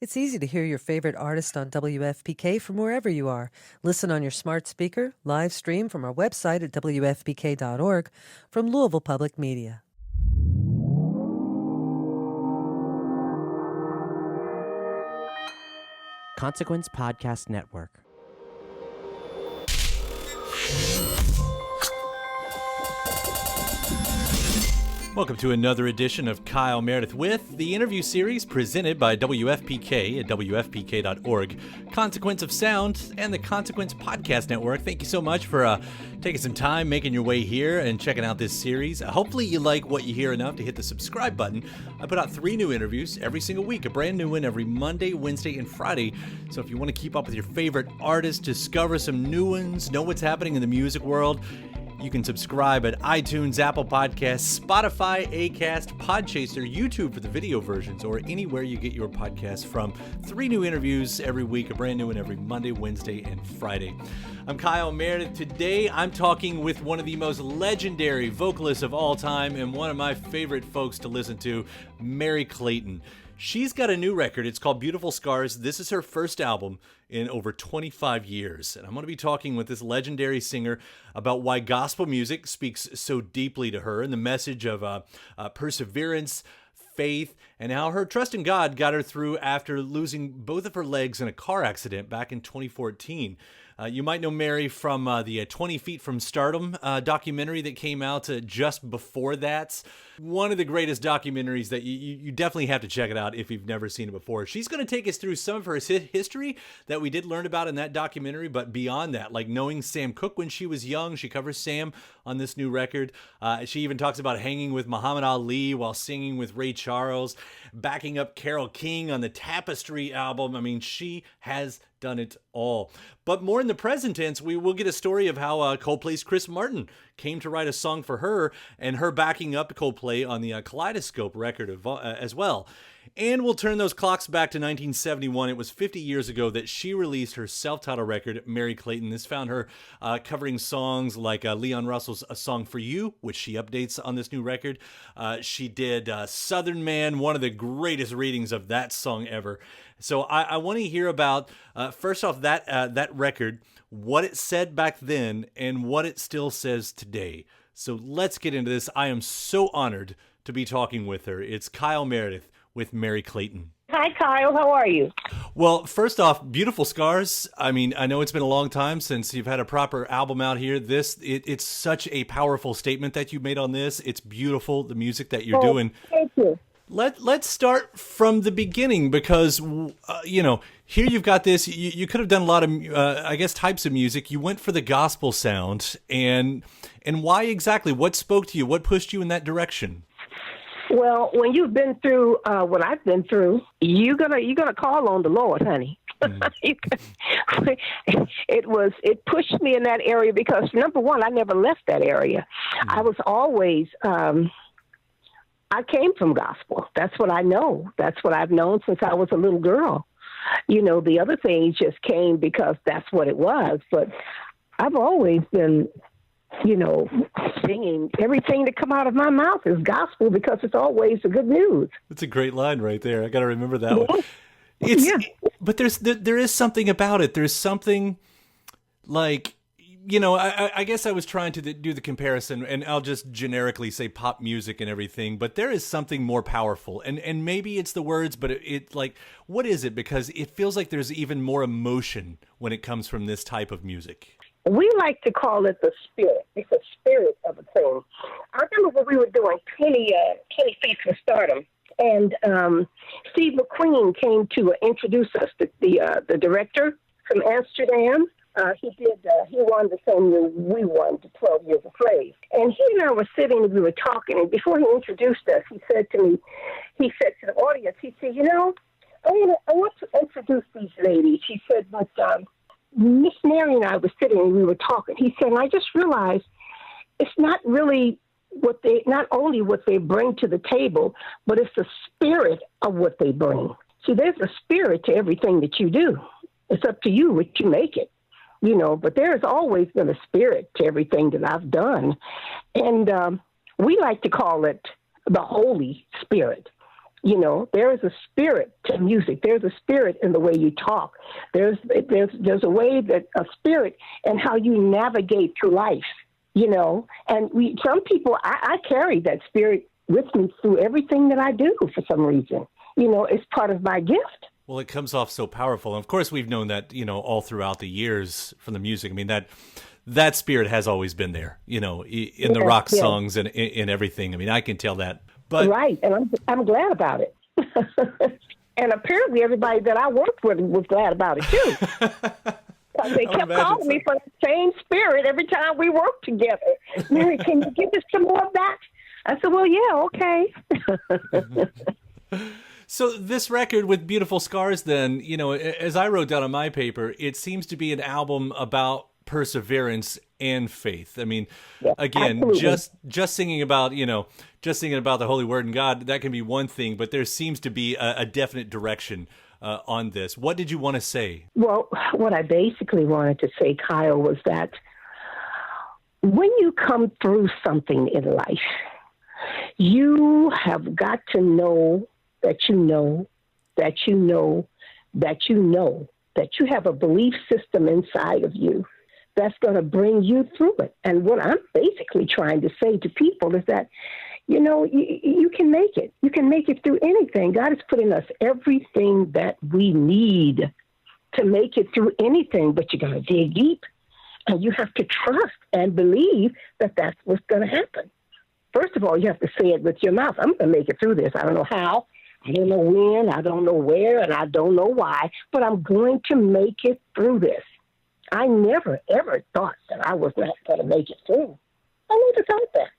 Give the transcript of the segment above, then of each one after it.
It's easy to hear your favorite artist on WFPK from wherever you are. Listen on your smart speaker, live stream from our website at WFPK.org from Louisville Public Media. Consequence Podcast Network. Welcome to another edition of Kyle Meredith with the interview series presented by WFPK at WFPK.org, Consequence of Sound, and the Consequence Podcast Network. Thank you so much for taking some time, making your way here, and checking out this series. Hopefully you like what you hear enough to hit the subscribe button. I put out 3 new interviews every single week, a brand new one every Monday, Wednesday, and Friday. So if you want to keep up with your favorite artists, discover some new ones, know what's happening in the music world, you can subscribe at iTunes, Apple Podcasts, Spotify, Acast, Podchaser, YouTube for the video versions, or anywhere you get your podcasts from. 3 new interviews every week, a brand new one every Monday, Wednesday, and Friday. I'm Kyle Meredith. Today, I'm talking with one of the most legendary vocalists of all time and one of my favorite folks to listen to, Mary Clayton. She's got a new record. It's called Beautiful Scars. This is her first album in over 25 years. And I'm going to be talking with this legendary singer about why gospel music speaks so deeply to her and the message of perseverance, faith, and how her trust in God got her through after losing both of her legs in a car accident back in 2014. You might know Mary from the 20 Feet from Stardom documentary that came out just before that. One of the greatest documentaries that you definitely have to check it out if you've never seen it before. She's going to take us through some of her history that we did learn about in that documentary, but beyond that, like knowing Sam Cooke when she was young. She covers Sam on this new record. She even talks about hanging with Muhammad Ali while singing with Ray Charles, backing up Carole King on the Tapestry album. I mean, she has done it all. But more in the present tense, we will get a story of how Coldplay's Chris Martin came to write a song for her and her backing up Coldplay on the Kaleidoscope record as well. And we'll turn those clocks back to 1971. It was 50 years ago that she released her self-titled record, Mary Clayton. This found her covering songs like Leon Russell's A Song for You, which she updates on this new record. She did Southern Man, one of the greatest readings of that song ever. So I want to hear about, first off, that record, what it said back then, and what it still says today. So let's get into this. I am so honored to be talking with her. It's Kyle Meredith with Mary Clayton. Hi, Kyle. How are you? Well, first off, Beautiful Scars. I mean, I know it's been a long time since you've had a proper album out here. It's such a powerful statement that you made on this. It's beautiful, the music that you're doing. Thank you. Let's start from the beginning because, here you've got this. You could have done a lot of, types of music. You went for the gospel sound. And why exactly? What spoke to you? What pushed you in that direction? Well, when you've been through what I've been through, you're gonna call on the Lord, honey. It pushed me in that area because, number one, I never left that area. I was always I came from gospel. That's what I know. That's what I've known since I was a little girl. The other things just came because that's what it was. But I've always been, singing. Everything that come out of my mouth is gospel because it's always the good news. That's a great line right there. I got to remember that one. But there is something about it. There's something like, I guess I was trying to do the comparison, and I'll just generically say pop music and everything, but there is something more powerful, and maybe it's the words, but it like, what is it? Because it feels like there's even more emotion when it comes from this type of music. We like to call it the spirit. It's the spirit of a thing. I remember when we were doing 20 Feet from Stardom, and Steve McQueen came to introduce us, the director from Amsterdam. He won the same year we won, the 12 Years a Slave. And he and I were sitting and we were talking, and before he introduced us, he said to the audience, he said, I want to introduce these ladies. He said, but Miss Mary and I were sitting and we were talking. He said, and I just realized it's not really not only what they bring to the table, but it's the spirit of what they bring. See, there's a spirit to everything that you do. It's up to you what you make it. But there's always been a spirit to everything that I've done. And we like to call it the Holy Spirit. There is a spirit to music. There's a spirit in the way you talk. There's a way that a spirit and how you navigate through life, And some people, I carry that spirit with me through everything that I do for some reason. It's part of my gift. Well, it comes off so powerful. And of course, we've known that, all throughout the years from the music. I mean, that spirit has always been there, in the rock songs and in everything. I mean, I can tell that. But right, and I'm glad about it. And apparently everybody that I worked with was glad about it, too. They kept calling me for the same spirit every time we worked together. Mary, can you give us some more of that? I said, well, yeah, okay. So this record with Beautiful Scars, then, as I wrote down on my paper, it seems to be an album about perseverance and faith. I mean, again, absolutely. just singing about, the Holy Word and God, that can be one thing, but there seems to be a definite direction on this. What did you want to say? Well, what I basically wanted to say, Kyle, was that when you come through something in life, you have got to know that you know that you know that you know that you have a belief system inside of you that's going to bring you through it. And what I'm basically trying to say to people is that, you can make it. You can make it through anything. God has put in us everything that we need to make it through anything, but you got to dig deep and you have to trust and believe that that's what's going to happen. First of all, you have to say it with your mouth. I'm going to make it through this. I don't know how. I don't know when. I don't know where. And I don't know why. But I'm going to make it through this. I never, ever thought that I was not going to make it through. I never thought that.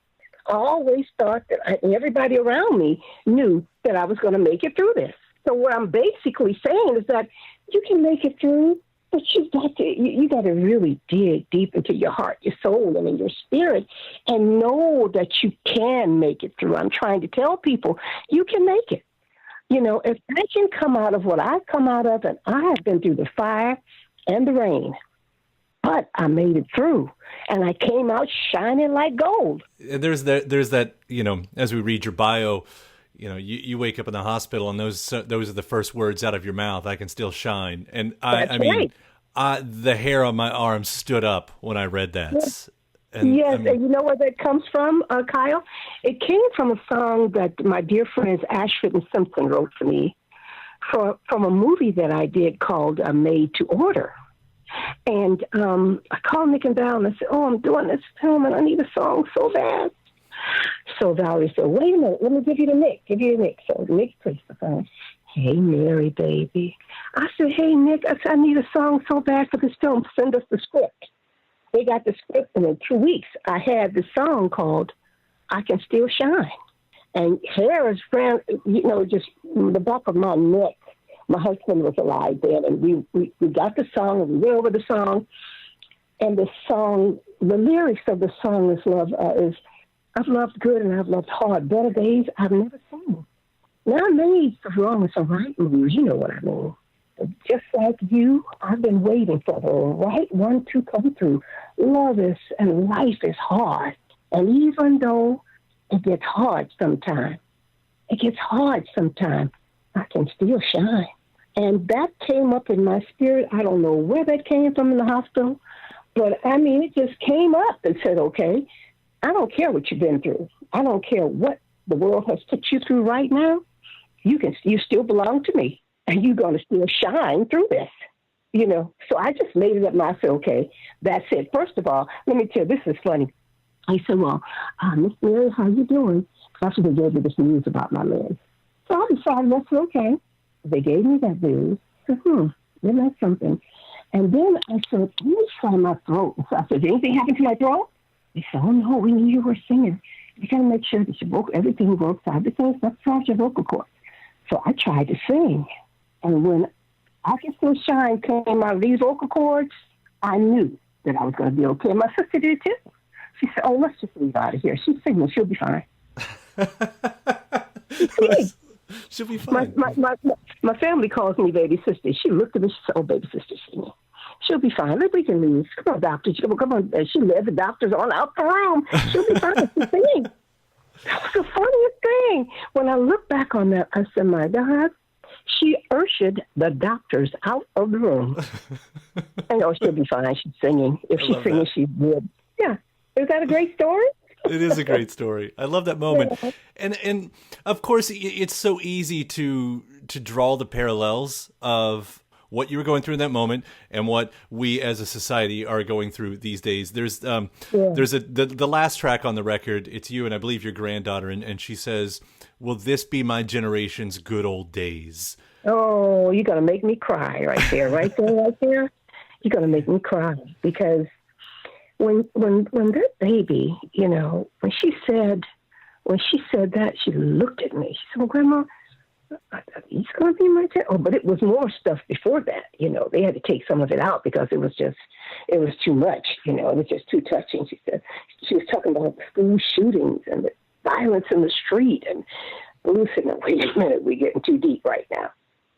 I always thought that everybody around me knew that I was going to make it through this. So what I'm basically saying is that you can make it through, but you got to really dig deep into your heart, your soul, and in your spirit, and know that you can make it through. I'm trying to tell people you can make it. If I can come out of what I've come out of, and I have been through the fire and the rain, but I made it through, and I came out shining like gold. There's that, as we read your bio, you wake up in the hospital, and those are the first words out of your mouth. I can still shine, and I mean, the hair on my arm stood up when I read that. Yes. And you know where that comes from, Kyle? It came from a song that my dear friends Ashford and Simpson wrote for me from a movie that I did called Made to Order. And I called Nick and Val and I said, I'm doing this film and I need a song so bad. So Valerie said, wait a minute, let me give you the Nick. So Nick plays the phone. Hey, Mary, baby. I said, hey, Nick, I need a song so bad for this film. Send us the script. They got the script, and in 2 weeks, I had the song called I Can Still Shine. And hair is, just the back of my neck. My husband was alive then, and we got the song, and we went over the song. And the lyrics of the song is I've loved good and I've loved hard. Better days I've never seen. Now I made some wrong and some right moves. You know what I mean. Just like you, I've been waiting for the right one to come through. Love is and life is hard. And even though it gets hard sometimes, I can still shine. And that came up in my spirit. I don't know where that came from in the hospital, but it just came up and said, okay, I don't care what you've been through. I don't care what the world has put you through right now. You still belong to me. And you're going to still shine through this, So I just made it up and I said, okay, that's it. First of all, let me tell you, this is funny. I said, well, Miss Mary, how you doing? After they gave me this news about my man. So I decided that's okay. They gave me that news. I said, isn't that something? And then I said, let me try my throat. So I said, did anything happen to my throat? They said, oh, no, we knew you were singing. You got to make sure that everything works out because that's your vocal cords. So I tried to sing. And when I Can Still Shine came out of these vocal cords, I knew that I was going to be okay. My sister did too. She said, let's just leave out of here. She's singing. She'll be fine. She'll be fine. My family calls me baby sister. She looked at me. She said, baby sister singing. She'll be fine. We can leave. Come on, doctor. Come on. She led the doctors on out the room. She'll be fine. She's singing. That was the funniest thing. When I look back on that, I said, my God, she ushered the doctors out of the room. I know she'll be fine. She's singing. If she's singing, she's good. Yeah. Is that a great story? It is a great story. I love that moment. Yeah. And of course, it's so easy to draw the parallels of what you were going through in that moment and what we as a society are going through these days. There's the last track on the record. It's you and I believe your granddaughter, and she says, "Will this be my generation's good old days?" Oh, you're gonna make me cry right there. You're gonna make me cry because when that baby, you know, when she said that, she looked at me. She said, well, Grandma, he's going to be my dad. Oh, but it was more stuff before that. You know, they had to take some of it out because it was too much. You know, it was just too touching. She said she was talking about the school shootings and the violence in the street. And Blue said, no, wait a minute, we're getting too deep right now.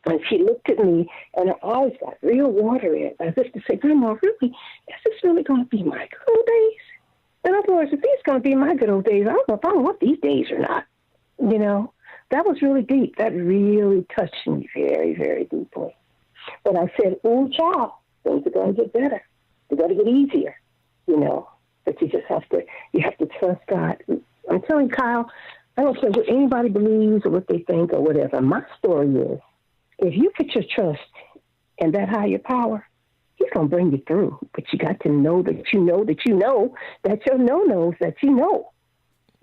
And she looked at me, and her eyes got real watery, as if to say, Grandma, really, is this really going to be my good old days? In other words, if these are going to be my good old days, I don't know if I want these days or not. You know, that was really deep. That really touched me very, very deeply. But I said, oh, child, things are going to get better. They're going to get easier, you know. But you just have to trust God. I'm telling you, Kyle, I don't care what anybody believes or what they think or whatever. My story is, if you put your trust in that higher power, he's going to bring you through. But you got to know that you know that you know that your no-nos that you know.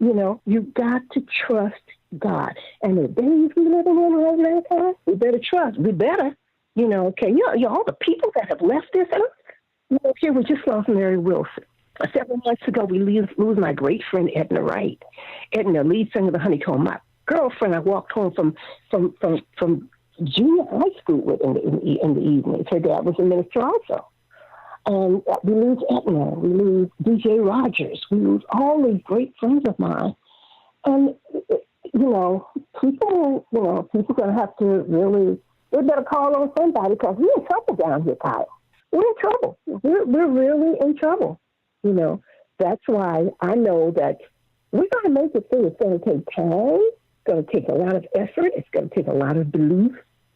You know, you got to trust God. And the days we live in right now, we better trust. We better, you know, okay, you know, all the people that have left this earth. You know, here we just lost Mary Wilson. Several months ago, we lose my great friend Edna Wright. Edna, lead singer of the Honeycomb. My girlfriend, I walked home from junior high school with in the evenings. Her dad was a minister also. And we lose Edna, we lose DJ Rogers, we lose all these great friends of mine. And, you know, people are going to have to really, they better call on somebody because we're in trouble down here, Kyle. We're in trouble. We're really in trouble. You know, that's why I know that we're going to make it through. It's going to take time. It's going to take a lot of effort. It's going to take a lot of belief.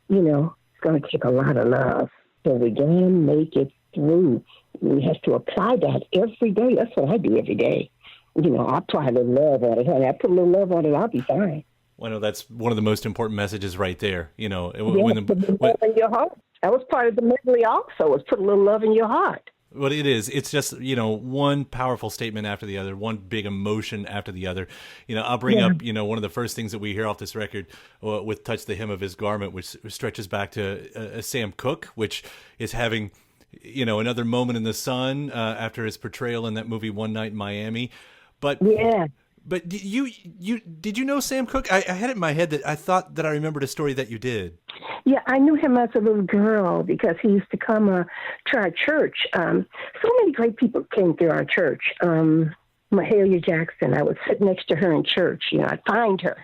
You know, it's going to take a lot of love. So we're going to make it through. We have to apply that every day. That's what I do every day. You know, I apply a little love on it. Honey, I put a little love on it, I'll be fine. Well, no, that's one of the most important messages right there. You know, put love in your heart. That was part of the medley also, was put a little love in your heart. What it is, it's just, you know, one powerful statement after the other, one big emotion after the other. You know, I'll bring up, you know, one of the first things that we hear off this record with Touch the Hem of His Garment, which stretches back to Sam Cooke, which is having, you know, another moment in the sun after his portrayal in that movie One Night in Miami. But yeah. But you did you know Sam Cooke? I had it in my head that I thought that I remembered a story that you did. Yeah, I knew him as a little girl because he used to come to our church. So many great people came through our church. Mahalia Jackson, I would sit next to her in church. You know, I'd find her.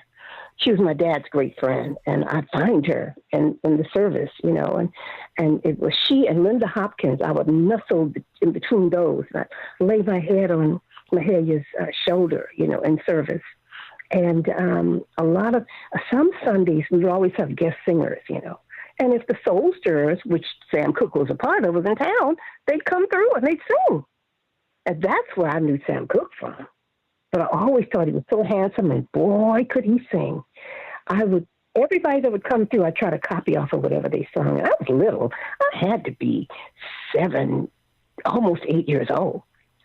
She was my dad's great friend, and I'd find her in the service, you know, and it was she and Linda Hopkins. I would nestle in between those. And I'd lay my head on Mahalia's shoulder, you know, in service. And some Sundays, we would always have guest singers, you know. And if the Soul Stirrers, which Sam Cooke was a part of, was in town, they'd come through and they'd sing. And that's where I knew Sam Cooke from. But I always thought he was so handsome, and boy, could he sing. Everybody that would come through, I'd try to copy off of whatever they sung. And I was little. I had to be 7, almost 8 years old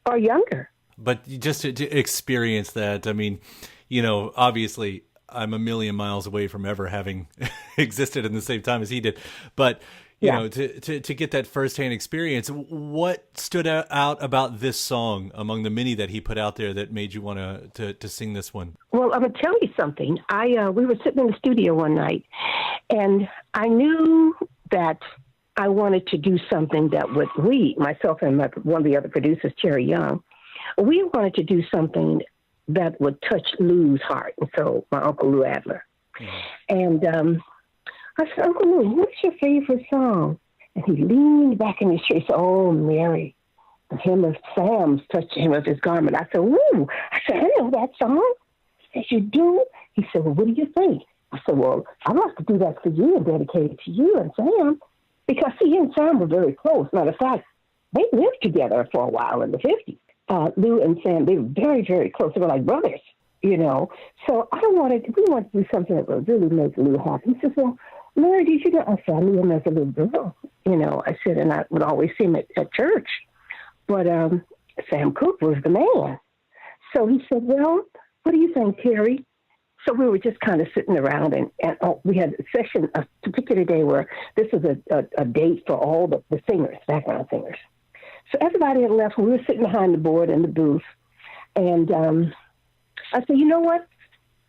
or younger. But just to experience that, I mean, you know, obviously I'm a million miles away from ever having existed in the same time as he did. But, you know, to get that firsthand experience, what stood out about this song among the many that he put out there that made you want to sing this one? Well, I'm going to tell you something. We were sitting in the studio one night, and I knew that I wanted to do something that would, myself and one of the other producers, Terry Young, we wanted to do something that would touch Lou's heart. And so my Uncle Lou Adler. Mm-hmm. And I said, Uncle Lou, what's your favorite song? And he leaned back in his chair and said, oh, Mary, the hem of Sam's touched the hem of his garment. I said, ooh. I said, I know that song. said, you do? He said, well, what do you think? I said, well, I'd like to do that for you and dedicate it to you and Sam. Because, see, he and Sam were very close. Matter of fact, they lived together for a while in the 50s. Lou and Sam, they were very, very close. They were like brothers, you know. So we wanted to do something that would really make Lou happy. He says, well, Mary, did you know? I said, I knew him as a little girl, you know. I said, and I would always see him at church. But Sam Cooke was the man. So he said, well, what do you think, Terry? So we were just kind of sitting around, and we had a particular day where this was a date for all the singers, background singers. So everybody had left. We were sitting behind the board in the booth, and I said, you know what?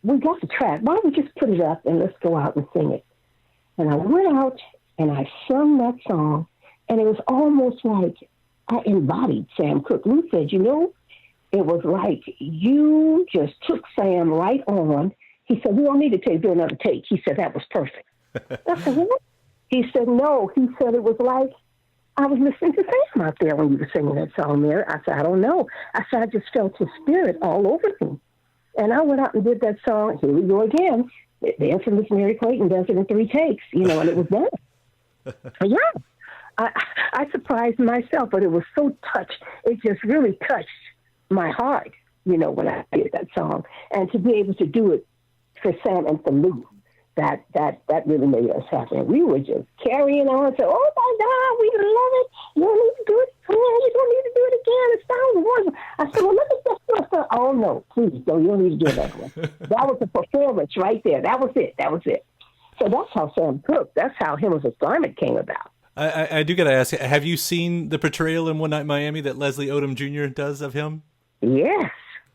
We got the track. Why don't we just put it up and let's go out and sing it? And I went out and I sung that song, and it was almost like I embodied Sam Cooke. Lou said, you know, it was like you just took Sam right on. He said, we don't need to do another take. He said, that was perfect. I said, what? He said, no. He said, it was like I was listening to Sam out there when you were singing that song there. I said, I don't know. I said, I just felt his spirit all over me. And I went out and did that song. Here we go again. The infamous Mary Clayton does it in 3 takes, you know, and it was done. Yeah. I surprised myself, but it was so touched. It just really touched my heart, you know, when I did that song. And to be able to do it for Sam and for Lou, that really made us happy. And we were just carrying on and saying, oh, my God, we love it. You don't need to do it. You don't need to do it again. It sounds wonderful. I said, well, let me just do it. Oh, no, please, no, you don't need to do that one. That was a performance right there. That was it. So that's how Sam Cooke, that's how Him as a Garment came about. I do got to ask, have you seen the portrayal in One Night in Miami that Leslie Odom Jr. does of him? Yes.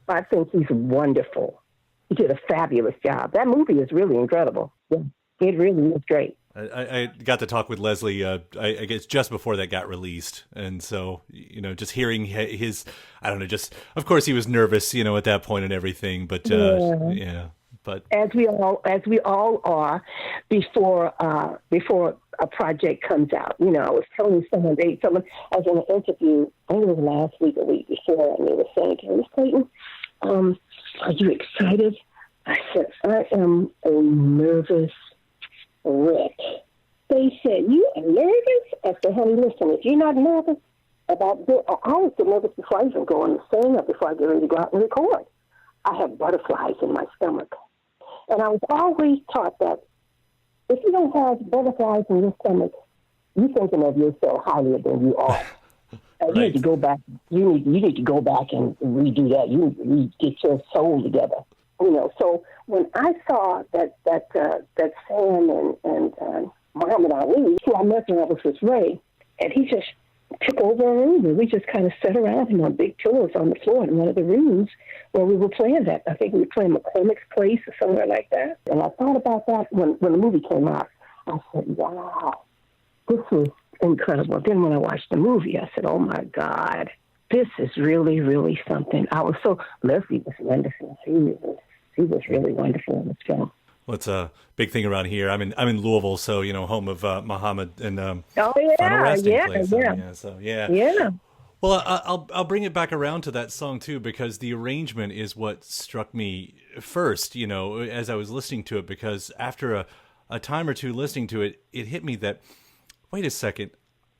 I think he's wonderful. He did a fabulous job. That movie is really incredible. Yeah, it really is great. I got to talk with Leslie, I guess, just before that got released. And so, you know, just hearing his, I don't know, just, of course he was nervous, you know, at that point and everything. But, yeah. But as we all are before a project comes out. You know, I was telling someone, I was in an interview, I think it was last week or week before, and they were saying to me, Clayton, are you excited? I said, I am a nervous wreck. They said, you are nervous? I said, honey, listen, if you're not nervous about this, I always get nervous before I even go on the sing or before I get ready to go out and record. I have butterflies in my stomach. And I was always taught that if you don't have butterflies in your stomach, you're thinking of yourself higher than you are. Right. You need to go back. You need to go back and redo that. You need to get your soul together. You know. So when I saw that Sam and Muhammad Ali, who I met when I was with Ray, and he just took over a room, and we just kind of sat around him on big pillows on the floor in one of the rooms where we were playing that. I think we were playing McCormick's Place or somewhere like that. And I thought about that when the movie came out. I said, wow, this was incredible. Then when I watched the movie, I said, oh, my God, this is really, really something. Leslie was wonderful. She was really wonderful in this film. Well, it's a big thing around here. I'm in Louisville, so, you know, home of Muhammad and oh, yeah, Final Resting yeah, Place. Yeah. Yeah. Well, I'll bring it back around to that song, too, because the arrangement is what struck me first, you know, as I was listening to it, because after a time or two listening to it, it hit me that, wait a second,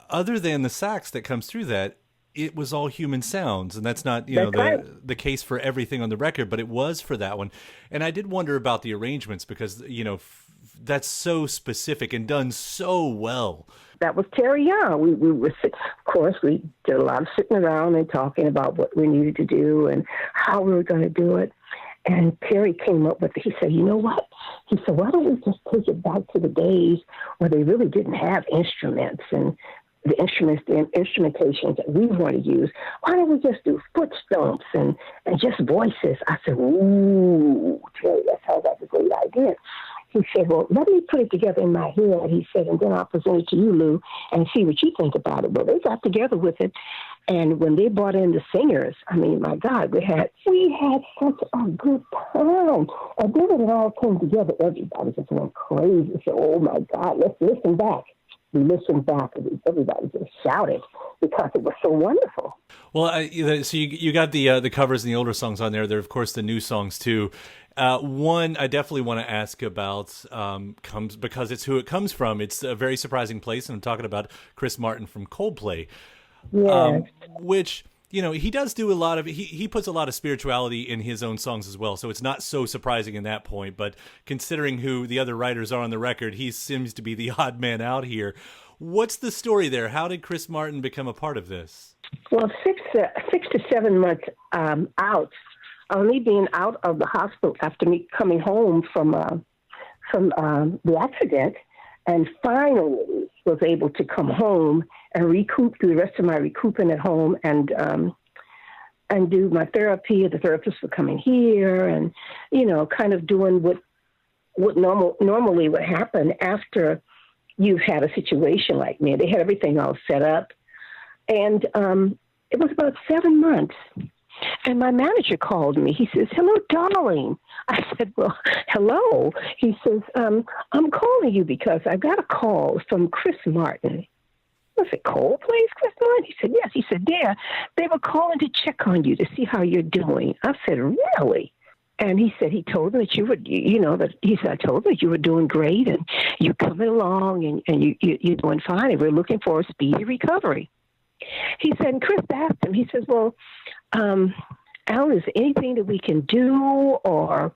other than the sax that comes through that, it was all human sounds, and that's not, the case for everything on the record, but it was for that one. And I did wonder about the arrangements because, you know, that's so specific and done so well. That was Terry Young. We were, of course, we did a lot of sitting around and talking about what we needed to do and how we were going to do it. And Terry came up with it. He said, you know what? He said, why don't we just take it back to the days where they really didn't have instruments and the instrumentations that we want to use. Why don't we just do foot stomps and just voices? I said, ooh, Terry, that sounds like a great idea. He said, well, let me put it together in my head. He said, and then I'll present it to you, Lou, and see what you think about it. Well, they got together with it. And when they brought in the singers, I mean, my God, we had such a good time. And then when it all came together, everybody just went crazy. So, oh, my God, let's listen back. We listened back, and everybody just shouted because it was so wonderful. Well, so you got the covers and the older songs on there. There are, of course, the new songs, too. One I definitely want to ask about comes because it's who it comes from. It's a very surprising place, and I'm talking about Chris Martin from Coldplay, Yes. which he does do a lot of. He puts a lot of spirituality in his own songs as well, so it's not so surprising in that point. But considering who the other writers are on the record, he seems to be the odd man out here. What's the story there? How did Chris Martin become a part of this? Well, 6 to 7 months out, only being out of the hospital after me coming home from the accident, and finally was able to come home and recoup, do the rest of my recouping at home, and do my therapy. The therapists were coming here, and kind of doing what normally would happen after you've had a situation like me. They had everything all set up, and it was about 7 months. And my manager called me. He says, "Hello, darling." I said, "Well, hello." He says, "I'm calling you because I got a call from Chris Martin." I said, "Coldplay's Chris Martin?" He said, "Yes." He said, "Yeah, they were calling to check on you to see how you're doing." I said, "Really?" And he said he told them that you were, I told them that you were doing great and you're coming along and you're doing fine and we're looking for a speedy recovery. He said, and Chris asked him, he says, "Well, Alan, is there anything that we can do, or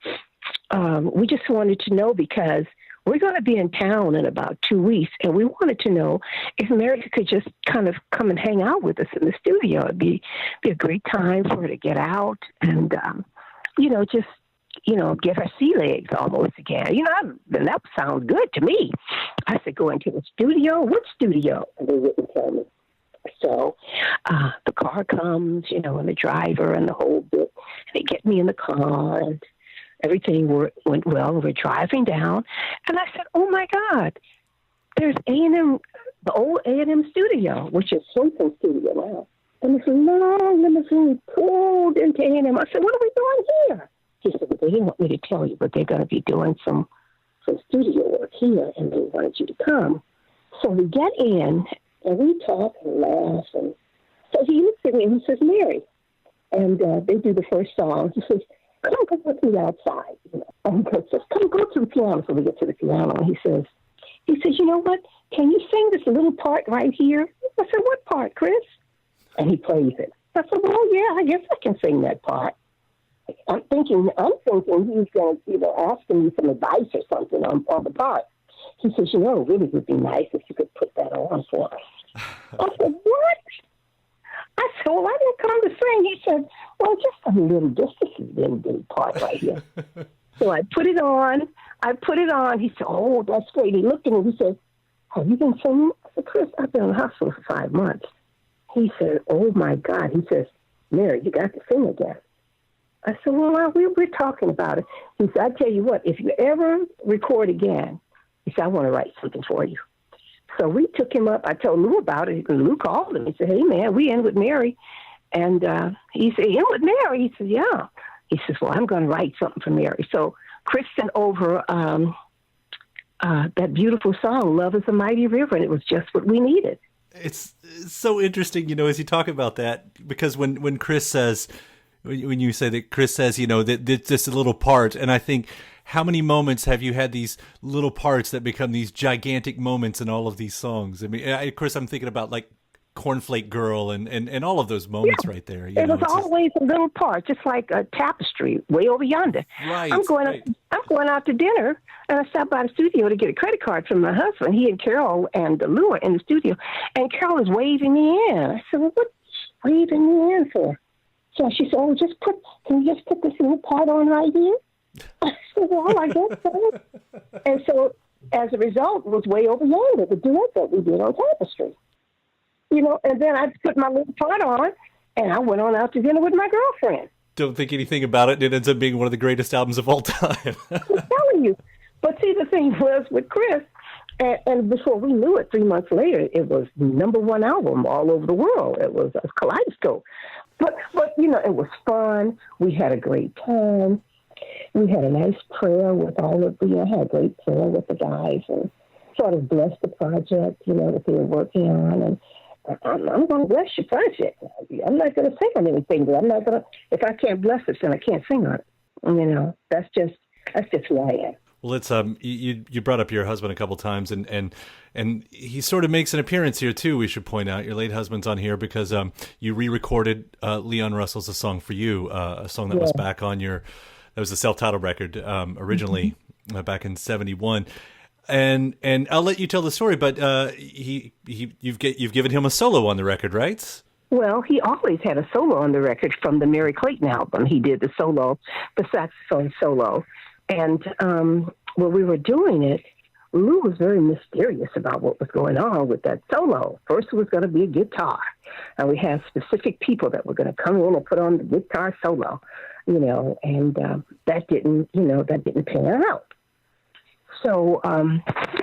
we just wanted to know because we're going to be in town in about 2 weeks, and we wanted to know if America could just kind of come and hang out with us in the studio. It'd be a great time for her to get out and, get her sea legs almost again. And that sounds good to me." I said, "Go into the studio? What studio?" And they wouldn't tell me. So the car comes, and the driver and the whole bit. And they get me in the car, and everything went well. We're driving down, and I said, "Oh my God, there's A&M, the old A&M studio, which is Hilton Studio now. And it's a long limousine pulled into A&M. I said, "What are we doing here?" He said, "Well, they didn't want me to tell you, but they're going to be doing some studio work here, and they wanted you to come." So we get in, and we talk and laugh. And so he looks at me and he says, "Mary." And they do the first song. He says, "Come go with me outside." And he says, "Come go to the piano." So we get to the piano, and he says, "You know what? Can you sing this little part right here?" I said, "What part, Chris?" And he plays it. I said, "Well, yeah, I guess I can sing that part." I'm thinking he's going to, asking me some advice or something on the part. He says, "It really would be nice if you could put that on for us." I said, "What?" I said, "Well, I didn't come to sing." He said, "Well, just a little part right here." So I put it on. He said, "Oh, that's great." He looked at me. He said, "Have you been singing?" I said, "Chris, I've been in the hospital for 5 months." He said, "Oh, my God." He says, "Mary, you got to sing again." I said, "Well, we're talking about it." He said, "I tell you what, if you ever record again," he said, "I want to write something for you." So we took him up. I told Lou about it. And Lou called him. He said, "Hey, man, we in with Mary." And he said, "In with Mary?" He said, "Yeah." He says, "Well, I'm going to write something for Mary." So Chris sent over that beautiful song, "Love is a Mighty River," and it was just what we needed. It's so interesting, as you talk about that, because when Chris says, when you say that Chris says, that it's just a little part, and I think, how many moments have you had these little parts that become these gigantic moments in all of these songs? I mean, Chris, I'm thinking about like Cornflake Girl and all of those moments right there. It was always a little part, just like a Tapestry way over yonder. Right. I'm going out to dinner, and I stopped by the studio to get a credit card from my husband. He and Carole and Lou are in the studio, and Carole is waving me in. I said, "Well, what are you waving me in for?" So she said, "Oh, can you just put this little part on right here?" I said, "Well, I guess so." And so, as a result, it was way over yonder, the duet that we did on Tapestry. And then I put my little part on, and I went on out to dinner with my girlfriend. Don't think anything about it, and it ends up being one of the greatest albums of all time. I'm telling you. But see, the thing was with Chris, and before we knew it, 3 months later, it was the #1 album all over the world. It was a kaleidoscope. But it was fun. We had a great time. We had a nice prayer with all of had a great prayer with the guys and sort of blessed the project, that they were working on. And I'm going to bless your project. I'm not going to sing on anything, but I'm not going to, if I can't bless it, then I can't sing on it. That's just who I am. Well, it's you brought up your husband a couple times, and he sort of makes an appearance here too. We should point out your late husband's on here because you re-recorded Leon Russell's "A Song for You," a song that was back on that was a self-titled record originally back in '71. And I'll let you tell the story, but you've given him a solo on the record, right? Well, he always had a solo on the record from the Mary Clayton album. He did the saxophone solo. And when we were doing it, Lou was very mysterious about what was going on with that solo. First, it was going to be a guitar. And we had specific people that were going to come in and put on the guitar solo, and that didn't pan out. So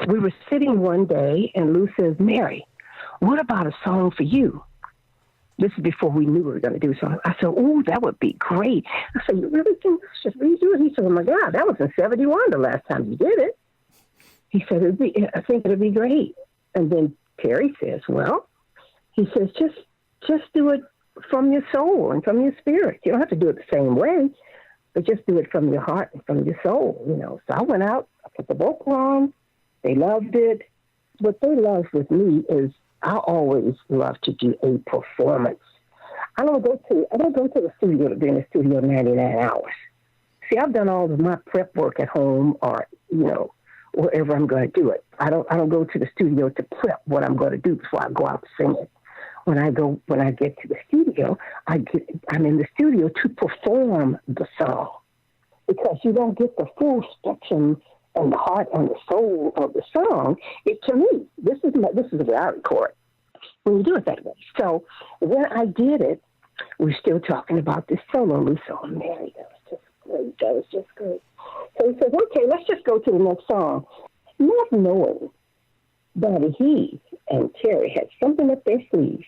we were sitting one day, and Lou says, "Mary, what about a song for you?" This is before we knew we were going to do something. I said, "Oh, that would be great." I said, "You really think we should redo it?" He said, "Oh, my God, that was in '71 the last time you did it." He said, "I think it'd be great." And then Terry says, "Well," he says, just do it from your soul and from your spirit. You don't have to do it the same way, but just do it from your heart and from your soul, So I went out, I put the vocal on. They loved it. What they loved with me is I always love to do a performance. I don't go to the studio to be in the studio 99 hours. See, I've done all of my prep work at home or, wherever I'm going to do it. I don't go to the studio to prep what I'm going to do before I go out to sing it. When I get to the studio, I'm in the studio to perform the song, because you don't get the full spectrum and the heart and the soul of the song. To me, this is the way I record when you do it that way. So when I did it, we're still talking about this solo. We saw Mary. That was just great. So he said, "Okay, let's just go to the next song," not knowing that he and Terry had something up their sleeves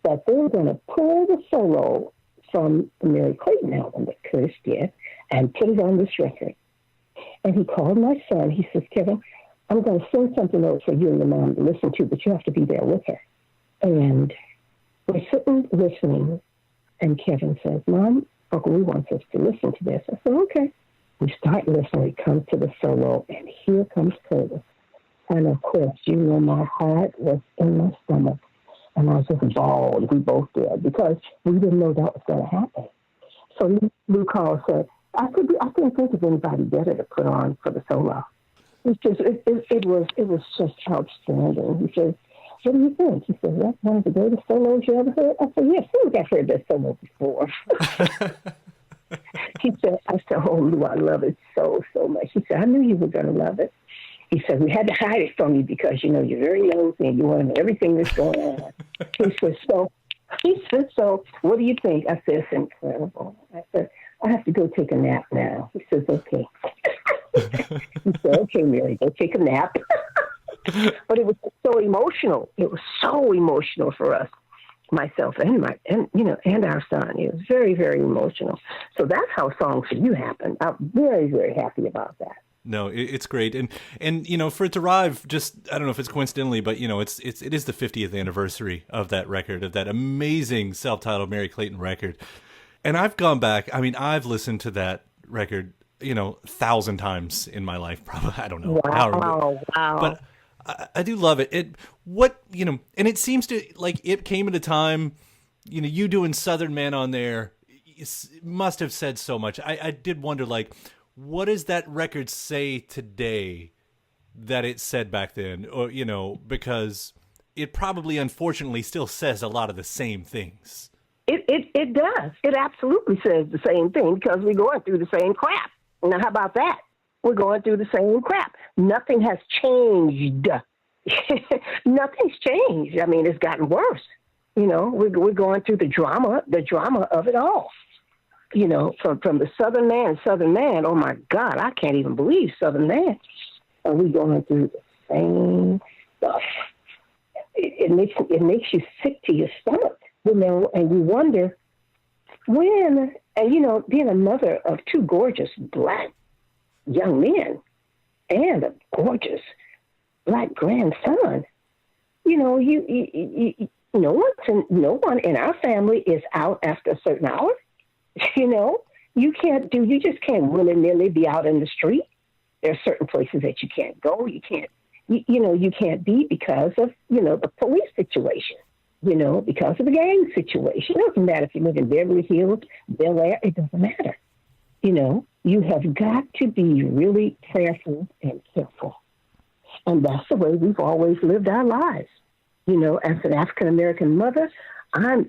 that they were going to pull the solo from the Mary Clayton album that Curtis did and put it on this record. And he called my son. He says, "Kevin, I'm going to sing something over for you and your mom to listen to, but you have to be there with her." And we're sitting listening, and Kevin says, "Mom, Uncle Lou wants us to listen to this." I said, "Okay." We start listening. It comes to the solo, and here comes Curtis. And of course, my heart was in my stomach, and I just bawled. We both did, because we didn't know that was going to happen. So Lou called and said, I couldn't think of anybody better to put on for the solo. It was just outstanding. He said, "What do you think?" He said, "That's one of the greatest solos you ever heard." I said, "Yes, I think I've heard that solo before." I said, "Oh, Lou, I love it so much." He said, "I knew you were going to love it." He said, "We had to hide it from you because, you're very nosy and you want to know everything that's going on." He said, "So what do you think?" I said, "It's incredible." I said, "I have to go take a nap now." He says, "Okay." He said, "Okay, Mary, go take a nap." But it was so emotional. It was so emotional for us, myself and our son. It was very, very emotional. So that's how Song for You happened. I'm very, very happy about that. No, it's great, and for it to arrive, just I don't know if it's coincidentally, but it is the 50th anniversary of that record, of that amazing self-titled Mary Clayton record. And I've gone back. I mean, I've listened to that record, 1,000 times in my life. Probably, I don't know. Wow. But I do love it. And it seems to it came at a time, you doing Southern Man on there must have said so much. I did wonder, what does that record say today that it said back then? Or, because it probably, unfortunately, still says a lot of the same things. It does. It absolutely says the same thing, because we're going through the same crap. Now, how about that? We're going through the same crap. Nothing has changed. Nothing's changed. I mean, it's gotten worse. We're going through the drama of it all. From the Southern Man. Oh my God, I can't even believe Southern Man. Are we going through the same stuff? It makes you sick to your stomach, and you wonder when. And being a mother of two gorgeous Black young men and a gorgeous Black grandson, no one in our family is out after a certain hour. You just can't willy-nilly be out in the street. There are certain places that you can't go. You can't be because of, the police situation, because of the gang situation. It doesn't matter if you live in Beverly Hills, Bel Air, it doesn't matter. You have got to be really prayerful and careful. And that's the way we've always lived our lives. As an African-American mother, I love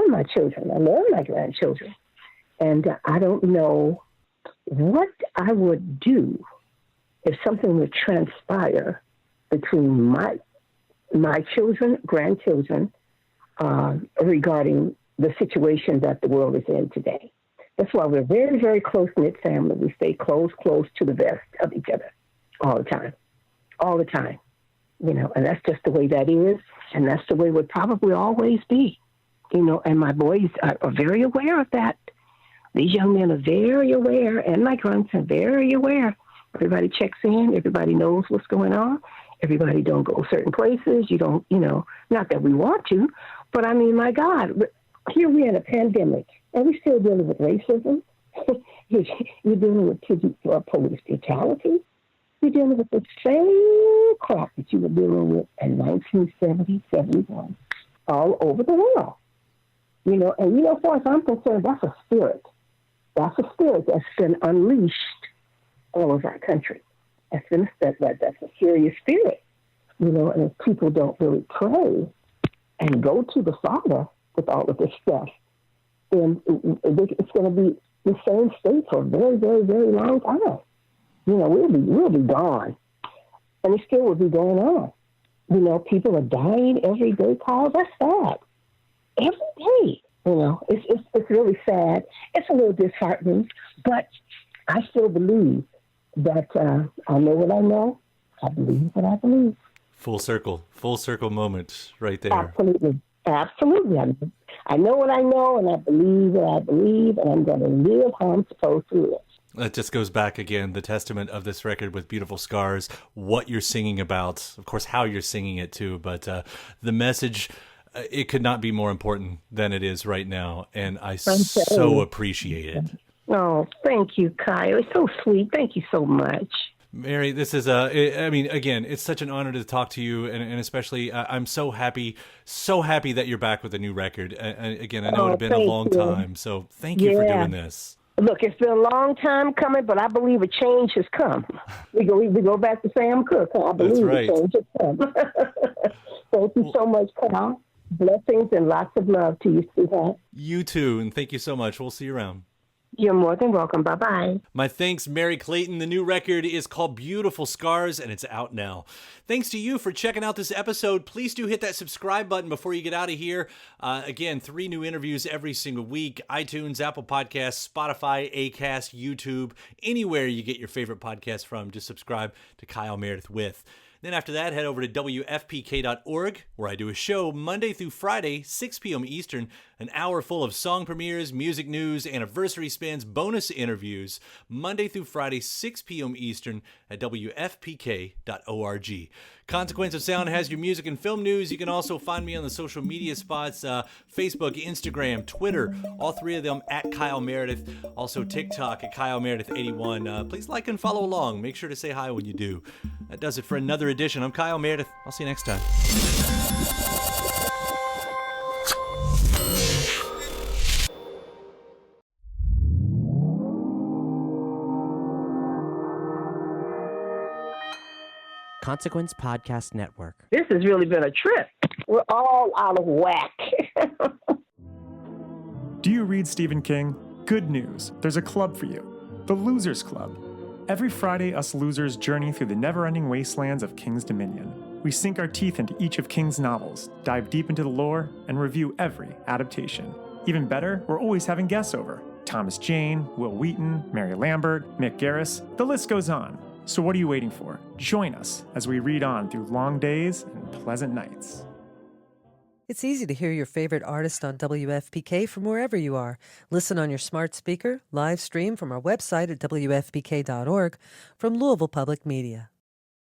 my children. I love my grandchildren. And I don't know what I would do if something would transpire between my children, grandchildren, regarding the situation that the world is in today. That's why we're a very, very close-knit family. We stay close to the vest of each other all the time, and that's just the way that is, and that's the way it would probably always be, and my boys are very aware of that. These young men are very aware, and my grandson very aware. Everybody checks in. Everybody knows what's going on. Everybody don't go certain places. You don't, not that we want to, but I mean, my God, here we're in a pandemic, and we're still dealing with racism. You're dealing with police brutality. You're dealing with the same crap that you were dealing with in 1970, 71, all over the world. And as far as I'm concerned, that's a spirit. That's a spirit that's been unleashed all over our country. That's a serious spirit. And if people don't really pray and go to the Father with all of this stuff, then it's going to be the same state for a very, very, very long time. We'll be gone, and it still will be going on. People are dying every day, Kyle. That's sad. Every day. It's really sad. It's a little disheartening, but I still believe that I know what I know. I believe what I believe. Full circle moment right there. Absolutely. I know what I know, and I believe what I believe, and I'm going to live how I'm supposed to live. That just goes back again, the testament of this record with Beautiful Scars, what you're singing about, of course, how you're singing it too, but the message, it could not be more important than it is right now, and I so appreciate it. Oh, thank you, Kyle. It's so sweet. Thank you so much. Mary, this is again, it's such an honor to talk to you, and especially I'm so happy that you're back with a new record. Again, I know it had been a long time, so thank you for doing this. Look, it's been a long time coming, but I believe a change has come. We go back to Sam Cooke. I believe a change has come. Thank you so much, Kyle. Blessings and lots of love to you, sweetheart. You too, and thank you so much. We'll see you around. You're more than welcome. Bye-bye. My thanks, Mary Clayton. The new record is called Beautiful Scars, and it's out now. Thanks to you for checking out this episode. Please do hit that subscribe button before you get out of here. Again, 3 new interviews every single week. iTunes, Apple Podcasts, Spotify, Acast, YouTube, anywhere you get your favorite podcast from. Just subscribe to Kyle Meredith with. Then after that, head over to WFPK.org, where I do a show Monday through Friday, 6 p.m. Eastern, an hour full of song premieres, music news, anniversary spins, bonus interviews, Monday through Friday, 6 p.m. Eastern at WFPK.org. Consequence of Sound has your music and film news. You can also find me on the social media spots, Facebook, Instagram, Twitter, all 3 of them at Kyle Meredith. Also TikTok at Kyle Meredith 81. Please like and follow along. Make sure to say hi when you do. That does it for another edition. I'm Kyle Meredith. I'll see you next time. Consequence Podcast Network. This has really been a trip. We're all out of whack. Do you read Stephen King? Good news. There's a club for you. The Losers Club. Every Friday, us losers journey through the never-ending wastelands of King's Dominion. We sink our teeth into each of King's novels, dive deep into the lore, and review every adaptation. Even better, we're always having guests over. Thomas Jane, Will Wheaton, Mary Lambert, Mick Garris, the list goes on. So what are you waiting for? Join us as we read on through long days and pleasant nights. It's easy to hear your favorite artist on WFPK from wherever you are. Listen on your smart speaker, live stream from our website at WFPK.org, from Louisville Public Media.